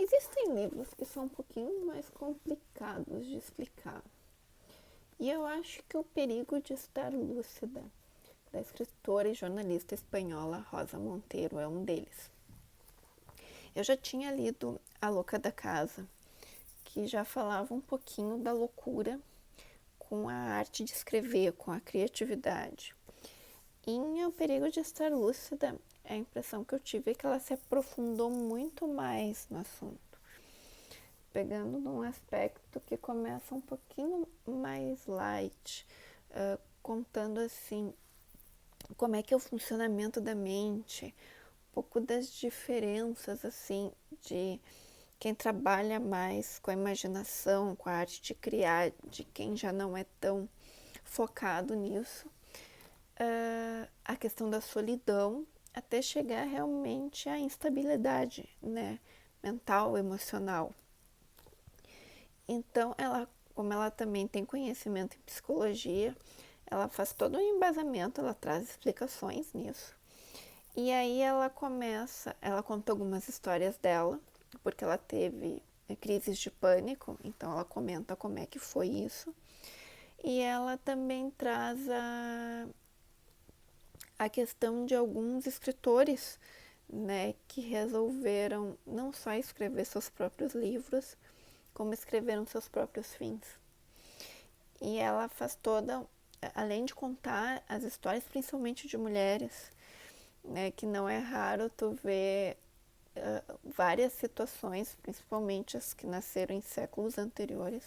existem livros que são um pouquinho mais complicados de explicar. E eu acho que O Perigo de Estar Lúcida, da escritora e jornalista espanhola Rosa Monteiro, é um deles. Eu já tinha lido A Louca da Casa, que já falava um pouquinho da loucura com a arte de escrever, com a criatividade. Em O Perigo de Estar Lúcida, a impressão que eu tive é que ela se aprofundou muito mais no assunto, pegando num aspecto que começa um pouquinho mais light, contando assim como é que é o funcionamento da mente, um pouco das diferenças assim de quem trabalha mais com a imaginação, com a arte de criar, de quem já não é tão focado nisso, a questão da solidão, até chegar realmente à instabilidade, né, mental, emocional. Então, como ela também tem conhecimento em psicologia, ela faz todo um embasamento, ela traz explicações nisso. E aí ela conta algumas histórias dela, porque ela teve crises de pânico, então ela comenta como é que foi isso. E ela também traz a questão de alguns escritores, né, que resolveram não só escrever seus próprios livros, como escreveram seus próprios fins. E ela faz toda, além de contar as histórias principalmente de mulheres, né, que não é raro tu ver várias situações, principalmente as que nasceram em séculos anteriores,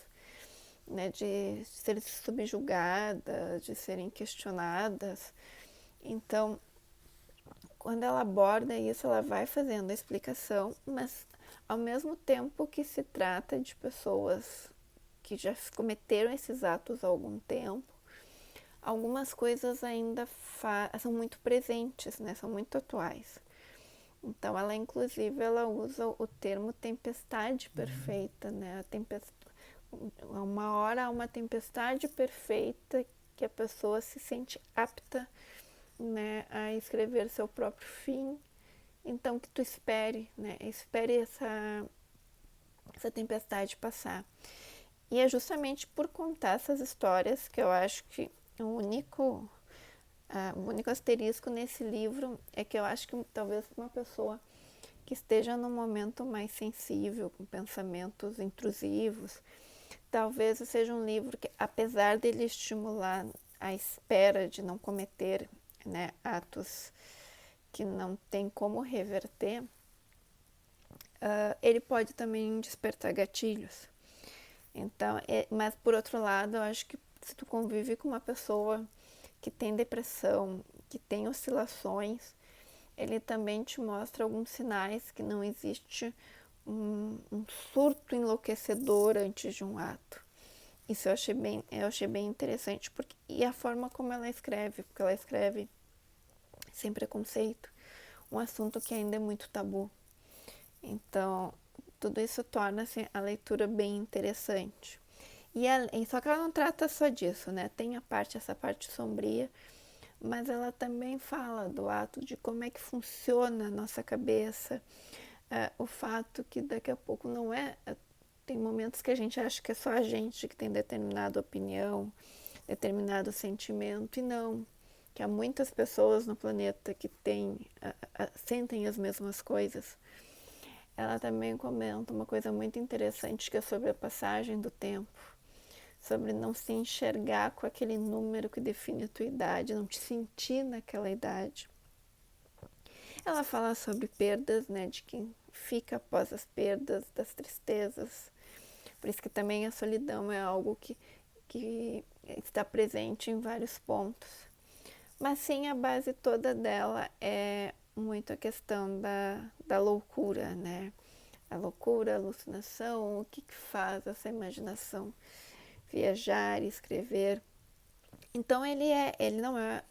né, de serem subjugadas, de serem questionadas. Então, quando ela aborda isso, ela vai fazendo a explicação, mas ao mesmo tempo que se trata de pessoas que já cometeram esses atos há algum tempo, algumas coisas ainda são muito presentes, né? São muito atuais. Então, ela inclusive ela usa o termo tempestade perfeita, né? Uma hora há uma tempestade perfeita que a pessoa se sente apta, né, a escrever seu próprio fim. Então, que tu espere, né? Espere essa tempestade passar. E é justamente por contar essas histórias que eu acho que o único asterisco nesse livro é que eu acho que talvez uma pessoa que esteja num momento mais sensível, com pensamentos intrusivos, talvez seja um livro que, apesar dele estimular a espera de não cometer, né, atos que não tem como reverter, ele pode também despertar gatilhos. Então, mas por outro lado, eu acho que se tu convive com uma pessoa que tem depressão, que tem oscilações, ele também te mostra alguns sinais que não existe um surto enlouquecedor antes de um ato. Isso eu achei bem interessante, e a forma como ela escreve, porque ela escreve sem preconceito, um assunto que ainda é muito tabu. Então, tudo isso torna assim, a leitura bem interessante. Só que ela não trata só disso, né? Tem essa parte sombria, mas ela também fala do ato de como é que funciona a nossa cabeça, o fato que daqui a pouco não é. Tem momentos que a gente acha que é só a gente que tem determinada opinião, determinado sentimento, e não. Que há muitas pessoas no planeta que sentem as mesmas coisas. Ela também comenta uma coisa muito interessante que é sobre a passagem do tempo, sobre não se enxergar com aquele número que define a tua idade, não te sentir naquela idade. Ela fala sobre perdas, né, de quem fica após as perdas, das tristezas. Por isso que também a solidão é algo que está presente em vários pontos. Mas sim, a base toda dela é muito a questão da loucura, né? A loucura, a alucinação, o que faz essa imaginação viajar, escrever. Então ele não é.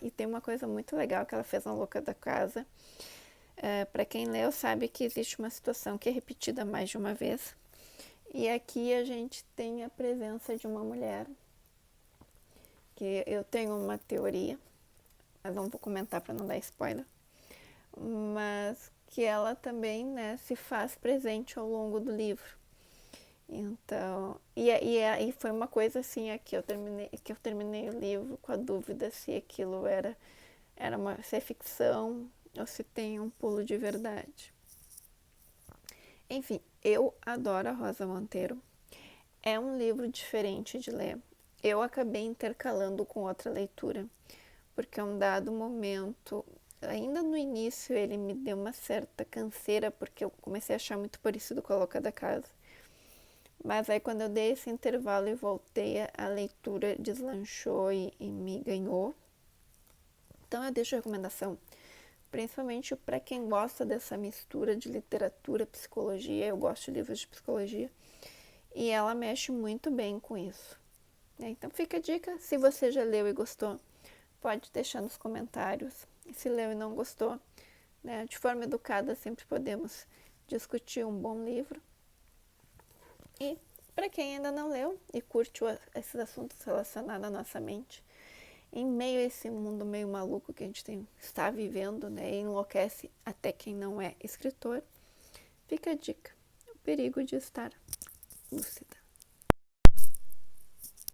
E tem uma coisa muito legal que ela fez na Louca da Casa. Para quem leu sabe que existe uma situação que é repetida mais de uma vez. E aqui a gente tem a presença de uma mulher, que eu tenho uma teoria, mas não vou comentar para não dar spoiler, mas que ela também, né, se faz presente ao longo do livro. Então, e foi uma coisa assim, que eu terminei o livro com a dúvida se aquilo se é ficção ou se tem um pulo de verdade. Enfim, eu adoro a Rosa Monteiro. É um livro diferente de ler. Eu acabei intercalando com outra leitura, porque a um dado momento, ainda no início, ele me deu uma certa canseira, porque eu comecei a achar muito parecido com a Louca da Casa. Mas aí quando eu dei esse intervalo e voltei, a leitura deslanchou e me ganhou. Então eu deixo a recomendação, principalmente para quem gosta dessa mistura de literatura, psicologia. Eu gosto de livros de psicologia e ela mexe muito bem com isso. Então fica a dica, se você já leu e gostou, pode deixar nos comentários. Se leu e não gostou, né, de forma educada sempre podemos discutir um bom livro. E para quem ainda não leu e curte esses assuntos relacionados à nossa mente, em meio a esse mundo meio maluco que a gente está vivendo, né, e enlouquece até quem não é escritor, fica a dica: o perigo de estar lúcida.